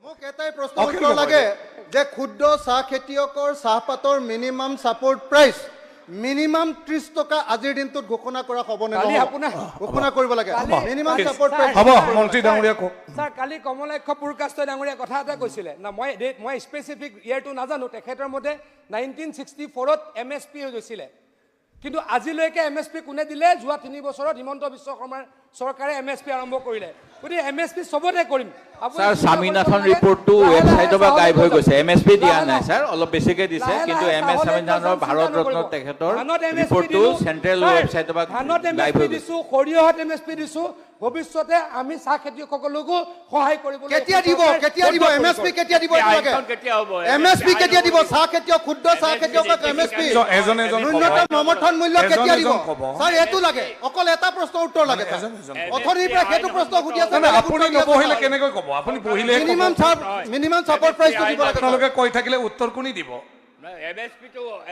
মোক এটাই প্ৰশ্ন উত্তৰ লাগে যে ক্ষুদ্ৰ চাহ খেতিয়কৰ চাহপাতৰ মিনিমাম সাপোৰ্ট প্ৰাইস মিনিমাম 30 টকা আজিৰ দিনটোত ঘোষণা কৰা হ'ব নে কালি নহয় আপোনাৰ ঘোষণা কৰিব লাগে মিনিমাম সাপোৰ্ট প্ৰাইস হ'ব মন্ত্ৰী ডাঙৰীয়া কওক স্যাৰ কালি কমলাক্ষ পুৰকাষ্ট ডাঙৰীয়া কথা এটা কৈছিলে না মই স্পেসিফিক ইয়াৰটো নাজানো তেখেতৰ মতে 1964ত এমএসপি হৈ গৈছিলে কিন্তু আজিলৈকে এমএসপি কোনে দিলে যোৱা 3 বছৰত হিমন্ত বিশ্ব শৰ্মাৰ চৰকাৰে এমএসপি আৰম্ভ কৰিলে গতি এমএসপি সবতে কৰিম স্যাৰ স্বামীনাথন ৰিপোৰ্টটো ওয়েবসাইটৰ পৰা গায়ব হৈ গৈছে এমএসপি দিয়া নাই স্যাৰ অলপ বেছিকে দিছে কিন্তু এমএস স্বামীনাথনৰ ভাৰত ৰত্ন তেখেতৰ ৰিপোৰ্টটো সেন্ট্ৰেল ওয়েবসাইটৰ পৰা গায়ব হৈ গৈছে সৰিয়হত এমএসপি দিছো ভৱিষ্যতে আমি চাহ খেতিয়কসকলকো সহায় কৰিবলৈ কেতিয়া দিব এমএসপি কেতিয়া দিব লাগে এমএসপি কেতিয়া দিব চাহ খেতিয়ক ক্ষুদ্ৰ চাহ খেতিয়কক এমএসপি ন্যূনতম সমৰ্থন মূল্য কেতিয়া দিব স্যাৰ এটো লাগে অকল এটা প্ৰশ্ন উত্তৰ লাগে অথৰিৰ পৰা হেতু প্ৰশ্ন সুধি আছে আপুনি নবহিলে কেনেকৈ ক'ব আপুনি বহিলে মিনিমাম সাপোর্ট প্রাইস দিব লাগে আপোনালোকে কৈ থাকিলে উত্তৰ কোনি দিব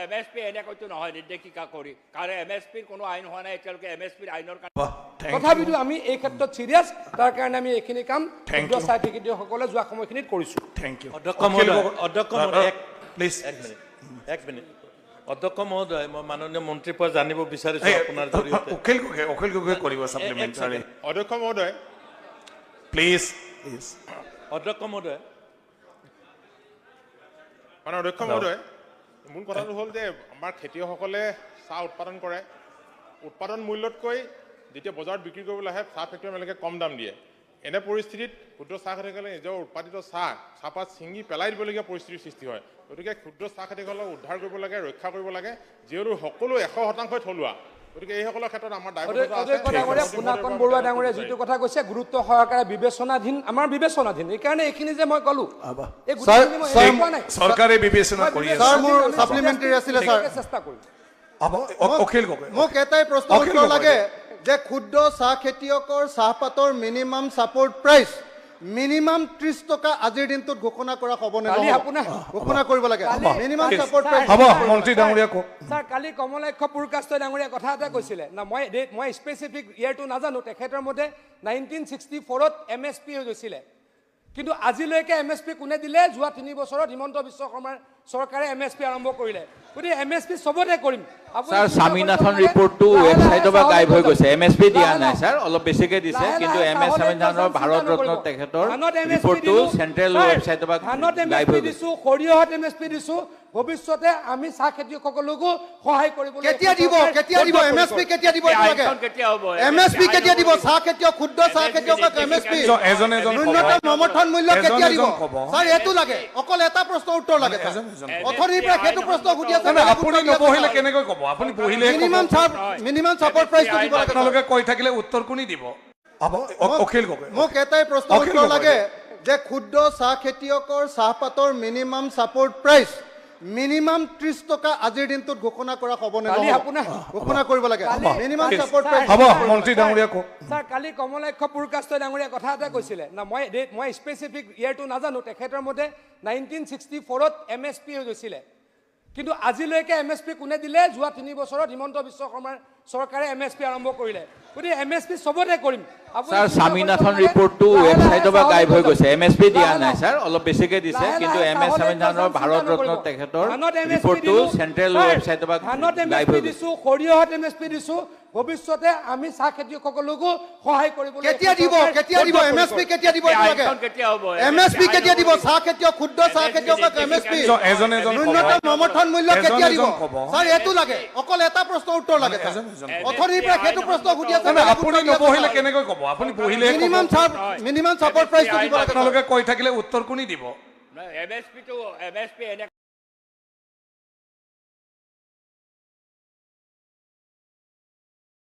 এমএসপি এনেকৈতো নহয় নিৰ্দেশিকা কৰি কাৰণ এমএসপিৰ কোনো আইন হোৱা নাই এতিয়ালৈকে এমএসপিৰ আইনৰ তথাপিতো আমি এই ক্ষেত্ৰত সিৰিয়াছ তাৰ কাৰণে আমি এইখিনি কাম ক্ষুদ্ৰ চাহ খেতিয়কসকলে যোৱা সময়খিনিত কৰিছো থ্যাংক ইউ অধ্যক্ষ মহোদয় প্লিজ এক মিনিট অধ্যক্ষ মহোদয় মই মাননীয় মন্ত্ৰীৰ পৰা জানিব বিচাৰিছো আপোনাৰ জৰিয়তে অখিল গগৈ কৰিব সাপ্লিমেন্টাৰী অধ্যক্ষ মহোদয় প্লিজ অধ্যক্ষ মহোদয় মানে অধ্যক্ষ মহোদয় মূল কথাটো হ'ল যে আমাৰ খেতিয়কসকলে চাহ উৎপাদন কৰে উৎপাদন মূল্যতকৈ যেতিয়া বজাৰত বিক্ৰী কৰিবলৈ আহে চাহ ফেক্টৰী মালিকে কম দাম দিয়ে এনে পৰিস্থিতিত ক্ষুদ্ৰ চাহ খেতিয়কসকলে নিজৰ উৎপাদিত চাহপাত ছিঙি পেলাই দিবলগীয়া পৰিস্থিতিৰ সৃষ্টি হয় গতিকে ক্ষুদ্ৰ চাহ খেতিয়কসকলক উদ্ধাৰ কৰিব লাগে ৰক্ষা কৰিব লাগে যিহেতু সকলো 100% থলুৱা গতিকে এইসকলৰ ক্ষেত্ৰত আমাৰ দায়বদ্ধতা আছে পুনাকন বৰুৱা ডাঙৰীয়া যিটো কথা কৈছে গুৰুত্ব সহকাৰে বিবেচনাধীন আমাৰ বিবেচনাধীন এইকাৰণে এইখিনি যে মই ক'লো এই গুৰুত্বখিনি মই কোৱা নাই চৰকাৰে বিবেচনা কৰি আছে স্যাৰ মোৰ সাপ্লিমেন্টাৰি আছিল স্যাৰ চেষ্টা কৰিম অখিল গগৈ মোক এটাই প্ৰশ্ন উত্তৰ লাগে যে ক্ষুদ্ৰ চাহ খেতিয়কৰ চাহপাতৰ মিনিমাম সাপোৰ্ট প্ৰাইস মিনিমাম 30 টকা আজিৰ দিনটোত ঘোষণা কৰা হ'ব নে নহয় ঘোষণা কৰিব লাগে মিনিমাম সাপোৰ্ট প্ৰাইস হ'ব মন্ত্ৰী ডাঙৰীয়া কওক স্যাৰ কালি কমলাক্ষ পুৰকাষ্ট ডাঙৰীয়া কথা এটা কৈছিলে না মই স্পেসিফিক ইয়াৰটো নাজানো তেখেতৰ মতে 1964ত এমএসপি হৈ গৈছিলে কিন্তু আজিলৈকে এমএসপি কোনে দিলে যোৱা 3 বছৰত হিমন্ত বিশ্ব শৰ্মাৰ চৰকাৰে এমএসপি আৰম্ভ কৰিলে গতি এমএসপি সবতে কৰিম স্যাৰ স্বামীনাথন ৰিপোৰ্টটো ওয়েবসাইটৰ পৰা গায়ব হৈ গৈছে এমএসপি দিয়া নাই স্যাৰ অলপ বেছিকে দিছে কিন্তু এমএস স্বামীনাথনৰ ভাৰত ৰত্ন তেখেতৰ ৰিপোৰ্টটো সেন্ট্ৰেল ওয়েবসাইটৰ পৰা গায়ব হৈ গৈছে দিছো সৰিয়হত এমএসপি দিছো ভৱিষ্যতে আমি চাহ খেতিয়কসকলকো সহায় কৰিবলৈ কেতিয়া দিব এমএসপি কেতিয়া দিব লাগে এমএসপি কেতিয়া দিব চাহ খেতিয়ক ক্ষুদ্ৰ চাহ খেতিয়কক এমএসপি ন্যূনতম সমৰ্থন মূল্য কেতিয়া দিব স্যাৰ এটো লাগে অকল এটা প্ৰশ্ন উত্তৰ লাগে অথৰিৰ পৰা হেতু প্ৰশ্ন সুধি আছে আপুনি নবহিলে কেনেকৈ ক'ব আপুনি বহিলে মিনিমাম সাপোর্ট প্রাইস দিব লাগে আপোনালোকে কৈ থাকিলে উত্তৰ কোনি দিব অখিল গগৈ মোক এটাই প্ৰশ্ন উত্তৰ লাগে যে ক্ষুদ্ৰ চাহ খেতিয়কৰ চাহপাতৰ মিনিমাম সাপোৰ্ট প্ৰাইস মিনিমাম 30 টকা আজিৰ দিনটোত ঘোষণা কৰা হ'ব নে নহয় ঘোষণা কৰিব লাগে মিনিমাম সাপোৰ্ট প্ৰাইস হ'ব মন্ত্ৰী ডাঙৰীয়া কওক স্যাৰ কালি কমলাক্ষ পুৰকাষ্ট ডাঙৰীয়া কথা এটা কৈছিলে না মই স্পেসিফিক ইয়াৰটো নাজানো তেখেতৰ মতে 1964ত এমএসপি হৈ গৈছিলে কিন্তু আজিলৈকে এমএসপি কোনে দিলে যোৱা 3 বছৰত হিমন্ত বিশ্ব শৰ্মাৰ চৰকাৰে এমএসপি আৰম্ভ কৰিলে গতি এমএসপি সবতে কৰিম স্যাৰ স্বামীনাথন ৰিপোৰ্টটো ওয়েবসাইটৰ পৰা গায়ব হৈ গৈছে এমএসপি দিয়া নাই স্যাৰ অলপ বেছিকে দিছে কিন্তু এমএস স্বামীনাথনৰ ভাৰত ৰত্ন তেখেতৰ ৰিপোৰ্টটো সেন্ট্ৰেল ওয়েবসাইটৰ পৰা গায়ব হৈ গৈছে দিছো সৰিয়হত এমএসপি দিছো ভৱিষ্যতে আমি চাহ খেতিয়কসকলকো সহায় কৰিবলৈ কেতিয়া দিব এমএসপি কেতিয়া দিব লাগে এমএসপি কেতিয়া দিব চাহ খেতিয়ক ক্ষুদ্ৰ চাহ খেতিয়কক এমএসপি ন্যূনতম সমৰ্থন মূল্য কেতিয়া দিব স্যাৰ এটো লাগে অকল এটা প্ৰশ্ন উত্তৰ লাগে অথৰিৰ পৰা হেতু প্ৰশ্ন সুধি আছে আপুনি নবহিলে কেনেকৈ ক'ব আপুনি বহিলে মিনিমাম সাপোর্ট প্রাইস দিব লাগে আপোনালোকে কৈ থাকিলে উত্তৰ কোনি দিব এমএসপি